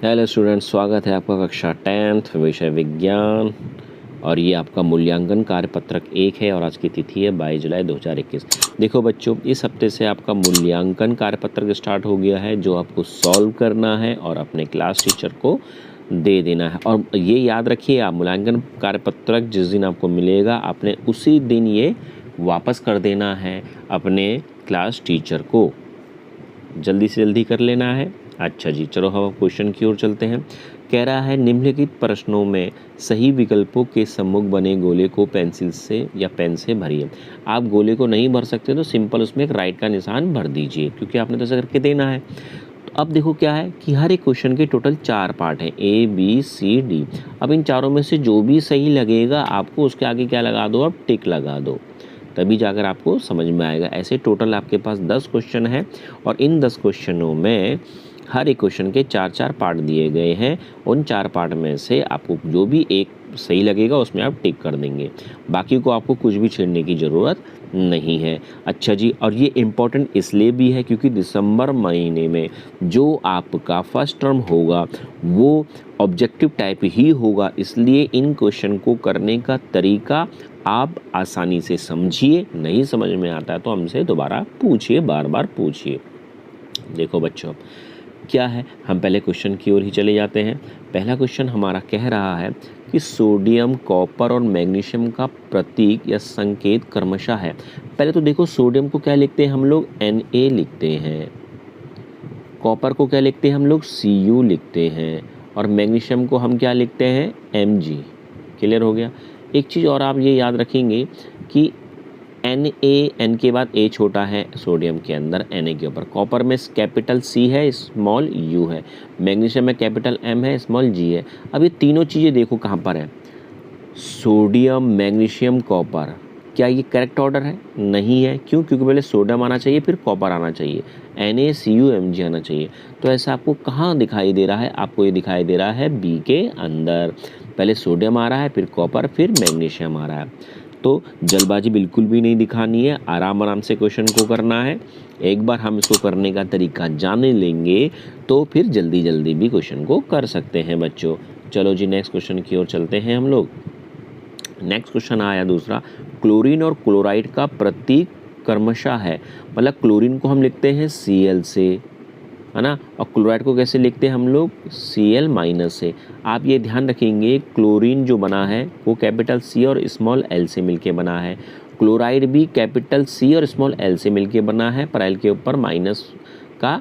Hello students, स्वागत है आपका कक्षा 10th विषय विज्ञान। और ये आपका मूल्यांकन कार्य पत्रक 1 है और आज की तिथि है 22 जुलाई 2021। देखो बच्चों, इस हफ्ते से आपका मूल्यांकन कार्य पत्रक स्टार्ट हो गया है, जो आपको सॉल्व करना है और अपने क्लास टीचर को दे देना है। और ये याद रखिए, आप मूल्यांकन कार्य पत्रक जिस दिन आपको मिलेगा, आपने उसी दिन ये वापस कर देना है अपने क्लास टीचर को। जल्दी से जल्दी कर लेना है। अच्छा जी, चलो हम क्वेश्चन की ओर चलते हैं। कह रहा है, निम्नलिखित प्रश्नों में सही विकल्पों के सम्मुख बने गोले को पेंसिल से या पेन से भरिए। आप गोले को नहीं भर सकते तो सिंपल उसमें एक राइट का निशान भर दीजिए, क्योंकि आपने तो ऐसा करके देना है। तो अब देखो क्या है कि हर एक क्वेश्चन के टोटल 4 पार्ट हैं, A B C D। अब इन चारों में से जो भी सही लगेगा आपको उसके आगे क्या लगा दो, अब टिक लगा दो, तभी जाकर आपको समझ में आएगा। ऐसे टोटल आपके पास 10 क्वेश्चन है और इन 10 क्वेश्चनों में हर एक क्वेश्चन के 4-4 पार्ट दिए गए हैं। उन 4 पार्ट में से आपको जो भी एक सही लगेगा उसमें आप टिक कर देंगे, बाकी को आपको कुछ भी छेड़ने की ज़रूरत नहीं है। अच्छा जी, और ये इम्पोर्टेंट इसलिए भी है क्योंकि दिसंबर महीने में जो आपका फर्स्ट टर्म होगा वो ऑब्जेक्टिव टाइप ही होगा, इसलिए इन क्वेश्चन को करने का तरीका आप आसानी से समझिए। नहीं समझ में आता है तो हमसे दोबारा पूछिए, बार बार पूछिए। देखो बच्चों, क्या है, हम पहले क्वेश्चन की ओर ही चले जाते हैं। पहला क्वेश्चन हमारा कह रहा है कि सोडियम, कॉपर और मैग्नीशियम का प्रतीक या संकेत क्रमशः है। पहले तो देखो, सोडियम को क्या लिखते हैं हम लोग, Na लिखते हैं। कॉपर को क्या लिखते हैं हम लोग, Cu लिखते हैं। और मैग्नीशियम को हम क्या लिखते हैं, Mg। क्लियर हो गया। एक चीज़ और आप ये याद रखेंगे कि Na के बाद A छोटा है सोडियम के अंदर Na के ऊपर, कॉपर में कैपिटल C है, स्मॉल u है, मैग्नीशियम में कैपिटल M है, स्मॉल g है। अब ये तीनों चीज़ें देखो कहाँ पर है, सोडियम, मैग्नीशियम, कॉपर। क्या ये करेक्ट ऑर्डर है? नहीं है। क्यों? क्योंकि पहले सोडियम आना चाहिए, फिर कॉपर आना चाहिए, NaCuMg आना चाहिए। तो ऐसा आपको कहाँ दिखाई दे रहा है? आपको ये दिखाई दे रहा है बी के अंदर। पहले सोडियम आ रहा है, फिर कॉपर, फिर मैग्नीशियम आ रहा है। तो जल्दबाजी बिल्कुल भी नहीं दिखानी है, आराम आराम से क्वेश्चन को करना है। एक बार हम इसको करने का तरीका जान लेंगे तो फिर जल्दी जल्दी भी क्वेश्चन को कर सकते हैं बच्चों। चलो जी, नेक्स्ट क्वेश्चन की ओर चलते हैं हम लोग। नेक्स्ट क्वेश्चन आया दूसरा, क्लोरीन और क्लोराइड का प्रतीक क्रमशः है। मतलब क्लोरीन को हम लिखते हैं Cl से, है ना, और क्लोराइड को कैसे लिखते हैं हम लोग, Cl- से। आप ये ध्यान रखेंगे, क्लोरीन जो बना है वो कैपिटल C और स्मॉल l से मिलके बना है, क्लोराइड भी कैपिटल C और स्मॉल l से मिलके बना है, पर l के ऊपर माइनस का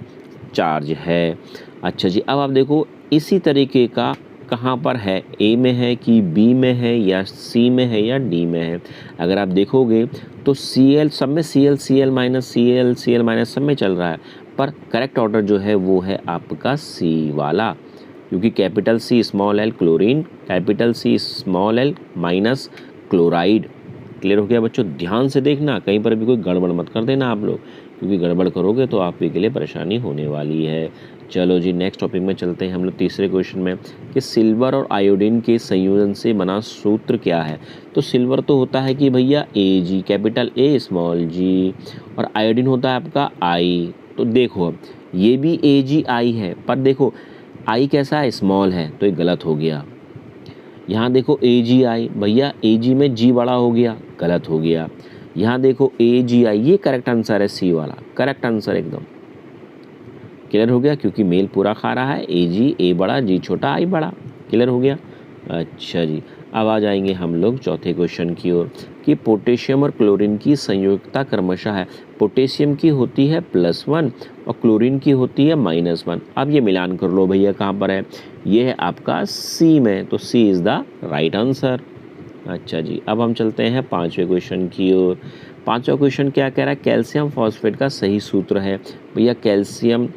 चार्ज है। अच्छा जी, अब आप देखो इसी तरीके का कहाँ पर है, A में है कि B में है या C में है या D में है। अगर आप देखोगे तो Cl सब में, Cl माइनस Cl माइनस सब में चल रहा है, पर करेक्ट ऑर्डर जो है वो है आपका C वाला, क्योंकि capital C small l chlorine, capital C small l minus chloride. Clear हो गया बच्चों? ध्यान से देखना, कहीं पर भी कोई गड़बड़ मत कर देना आप लोग, क्योंकि गड़बड़ करोगे तो आपके लिए परेशानी होने वाली है। चलो जी, नेक्स्ट टॉपिक में चलते हैं हम लोग तीसरे क्वेश्चन में कि सिल्वर और आयोडीन के संयोजन से बना सूत्र क्या है। तो सिल्वर तो होता है कि भैया Ag, capital A small g, और आयोडीन होता है आपका I। तो देखो अब ये भी AgI है, पर देखो I कैसा है, स्मॉल है, तो ये गलत हो गया। यहाँ देखो AgI, भैया Ag में G बड़ा हो गया, गलत हो गया। यहाँ देखो AgI, ये करेक्ट आंसर है, C वाला करेक्ट आंसर एकदम। क्लियर हो गया? क्योंकि मेल पूरा खा रहा है, Ag A बड़ा, G छोटा, I बड़ा। क्लियर हो गया? अच्छा जी, अब आ जाएंगे हम लोग चौथे क्वेश्चन की ओर कि पोटेशियम और क्लोरीन की संयोजकता क्रमशः है। पोटेशियम की होती है +1 और क्लोरीन की होती है -1। अब ये मिलान कर लो भैया, कहाँ पर है, ये है आपका C में, तो C is the right answer. अच्छा जी, अब हम चलते हैं पाँचवें क्वेश्चन की ओर। पाँचवा क्वेश्चन क्या कह रहा है, कैल्शियम फॉस्फेट का सही सूत्र है। भैया कैल्शियम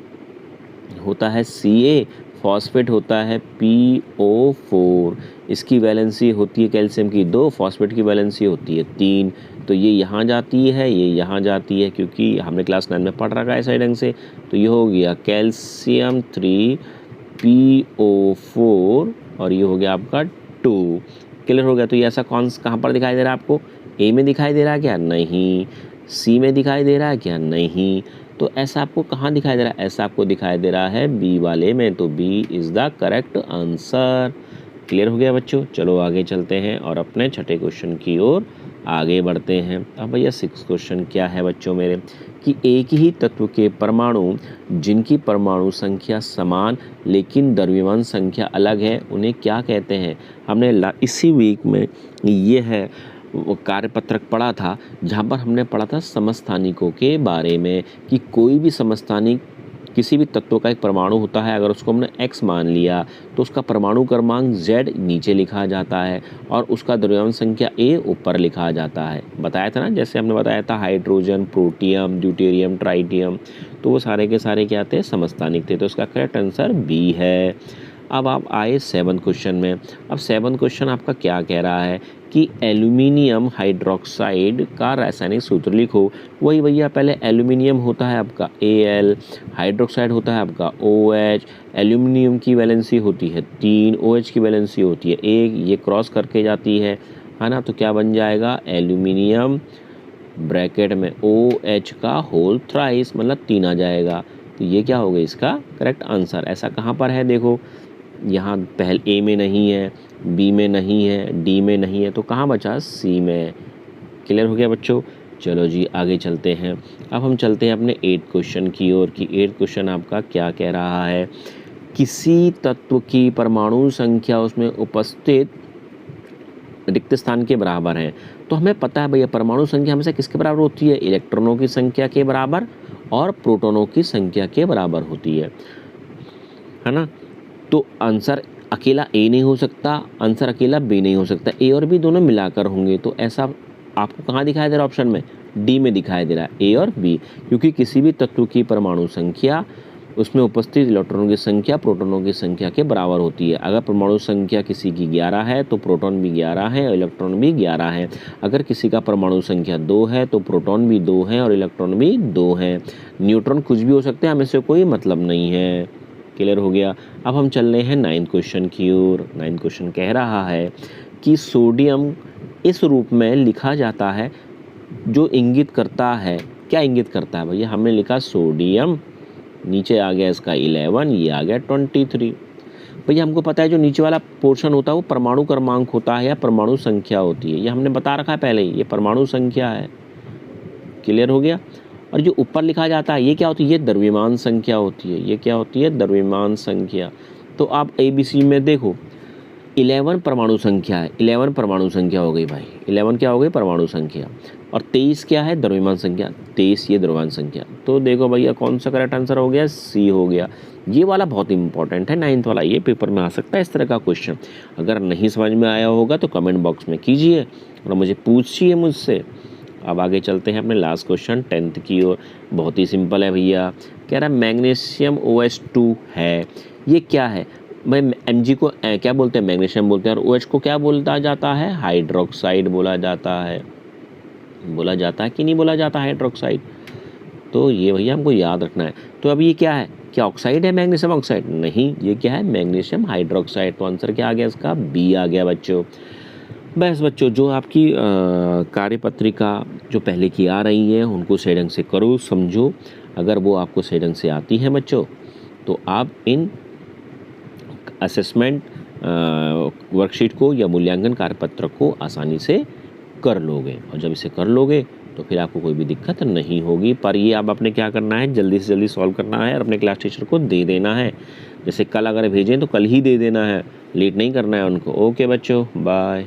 होता है Ca, फॉस्फेट होता है PO4। इसकी वैलेंसी होती है कैल्शियम की 2, फॉस्फेट की वैलेंसी होती है 3। तो ये यहाँ जाती है, ये यहाँ जाती है, क्योंकि हमने क्लास 9 में पढ़ रखा है सही ढंग से। तो ये हो गया कैल्शियम 3 PO4 और ये हो गया आपका 2। क्लियर हो गया? तो ये ऐसा कौन कहाँ पर दिखाई दे रहा है आपको, A में दिखाई दे रहा है क्या? नहीं। C में दिखाई दे रहा है क्या? नहीं। तो ऐसा आपको कहाँ दिखाई दे रहा है? ऐसा आपको दिखाई दे रहा है बी वाले में, तो B is the correct answer. Clear हो गया बच्चों? चलो आगे चलते हैं और अपने छठे क्वेश्चन की ओर आगे बढ़ते हैं। अब भैया 6 क्वेश्चन क्या है बच्चों मेरे, कि एक ही तत्व के परमाणु जिनकी परमाणु संख्या समान लेकिन द्रव्यमान संख्या अलग है उन्हें क्या कहते हैं? हमने इसी वीक में ये है वो कार्यपत्रक पढ़ा था, जहाँ पर हमने पढ़ा था समस्थानिकों के बारे में, कि कोई भी समस्थानिक किसी भी तत्व का एक परमाणु होता है, अगर उसको हमने x मान लिया तो उसका परमाणु क्रमांक z नीचे लिखा जाता है और उसका द्रव्यमान संख्या a ऊपर लिखा जाता है। बताया था ना, जैसे हमने बताया था हाइड्रोजन, प्रोटियम, ड्यूटेरियम, ट्राइटियम, तो वो सारे के सारे क्या थे? समस्थानिक थे। तो इसका करेक्ट आंसर बी है। अब आप आए 7 क्वेश्चन में। अब 7 क्वेश्चन आपका क्या कह रहा है कि एल्यूमिनियम हाइड्रोक्साइड का रासायनिक सूत्र लिखो। वही भैया, पहले एल्यूमिनियम होता है आपका Al, हाइड्रोक्साइड होता है आपका OH, एल्यूमिनियम की वैलेंसी होती है 3, OH की वैलेंसी होती है 1, ये क्रॉस करके जाती है ना, तो क्या बन जाएगा? एल्यूमिनियम ब्रैकेट में OH का होल थ्राइस, मतलब 3 आ जाएगा। तो ये क्या होगा इसका करेक्ट आंसर? ऐसा कहाँ पर है? देखो यहाँ पहले ए में नहीं है, बी में नहीं है, डी में नहीं है, तो कहाँ बचा? सी में। क्लियर हो गया बच्चों? चलो जी आगे चलते हैं। अब हम चलते हैं अपने 8 क्वेश्चन की ओर, कि 8 क्वेश्चन आपका क्या कह रहा है, किसी तत्व की परमाणु संख्या उसमें उपस्थित रिक्त स्थान के बराबर है। तो हमें पता है भैया परमाणु संख्या हमेशा किसके बराबर होती है? इलेक्ट्रॉनों की संख्या के बराबर और प्रोटॉनों की संख्या के बराबर होती है ना। तो आंसर अकेला ए नहीं हो सकता, आंसर अकेला बी नहीं हो सकता, ए और बी दोनों मिलाकर होंगे। तो ऐसा आपको कहाँ दिखाई दे रहा है? ऑप्शन में डी में दिखाई दे रहा है, ए और बी, क्योंकि किसी भी तत्व की परमाणु संख्या उसमें उपस्थित इलेक्ट्रॉनों की संख्या प्रोटॉनों की संख्या के बराबर होती है। अगर परमाणु संख्या किसी की 11 है तो प्रोटॉन भी 11 है और इलेक्ट्रॉन भी 11 है। अगर किसी का परमाणु संख्या 2 है तो प्रोटॉन भी 2 हैं और इलेक्ट्रॉन भी 2 हैं। न्यूट्रॉन कुछ भी हो सकते हैं, हमें से कोई मतलब नहीं है। क्लियर हो गया? अब हम चल रहे हैं 9 क्वेश्चन की ओर। 9 क्वेश्चन कह रहा है कि सोडियम इस रूप में लिखा जाता है जो इंगित करता है, क्या इंगित करता है भैया? हमने लिखा सोडियम, नीचे आ गया इसका 11, ये आ गया 23। भैया हमको पता है जो नीचे वाला पोर्शन होता है वो परमाणु क्रमांक होता है या परमाणु संख्या होती है, ये हमने बता रखा है पहले ही, ये परमाणु संख्या है। क्लियर हो गया? और जो ऊपर लिखा जाता है ये क्या होती है? ये द्रव्यमान संख्या होती है। ये क्या होती है? द्रव्यमान संख्या। तो आप ABC में देखो 11 परमाणु संख्या है, 11 परमाणु संख्या हो गई भाई, 11 क्या हो गई? परमाणु संख्या। और 23 क्या है? द्रव्यमान संख्या, 23 ये द्रव्यमान संख्या। तो देखो भैया कौन सा करेक्ट आंसर हो गया? सी हो गया। ये वाला बहुत इंपॉर्टेंट है, 9th वाला, ये पेपर में आ सकता है इस तरह का क्वेश्चन। अगर नहीं समझ में आया होगा तो कमेंट बॉक्स में कीजिए और मुझे पूछिए मुझसे। अब आगे चलते हैं अपने लास्ट क्वेश्चन 10th की ओर। बहुत ही सिंपल है भैया, कह रहा है मैग्नीशियम OH2 है, ये क्या है भाई? Mg को क्या बोलते हैं? मैग्नीशियम बोलते हैं। और OH को क्या बोला जाता है? हाइड्रोक्साइड बोला जाता है। बोला जाता है कि नहीं बोला जाता हाइड्रोक्साइड? तो ये भैया हमको याद रखना है। तो अब ये क्या है? क्या ऑक्साइड है मैग्नीशियम ऑक्साइड? नहीं, ये क्या है? Magnesium hydroxide. तो आंसर क्या आ गया इसका? बी आ गया बच्चों। बस बच्चों, जो आपकी कार्यपत्रिका जो पहले की आ रही है उनको सही ढंग से करो, समझो। अगर वो आपको सही ढंग से आती है बच्चों तो आप इन असेसमेंट वर्कशीट को या मूल्यांकन कार्यपत्रक को आसानी से कर लोगे। और जब इसे कर लोगे तो फिर आपको कोई भी दिक्कत नहीं होगी। पर ये आप अपने क्या करना है, जल्दी से जल्दी सॉल्व करना है और अपने क्लास टीचर को दे देना है। जैसे कल अगर भेजें तो कल ही दे देना है, लेट नहीं करना है उनको। ओके बच्चों, बाय।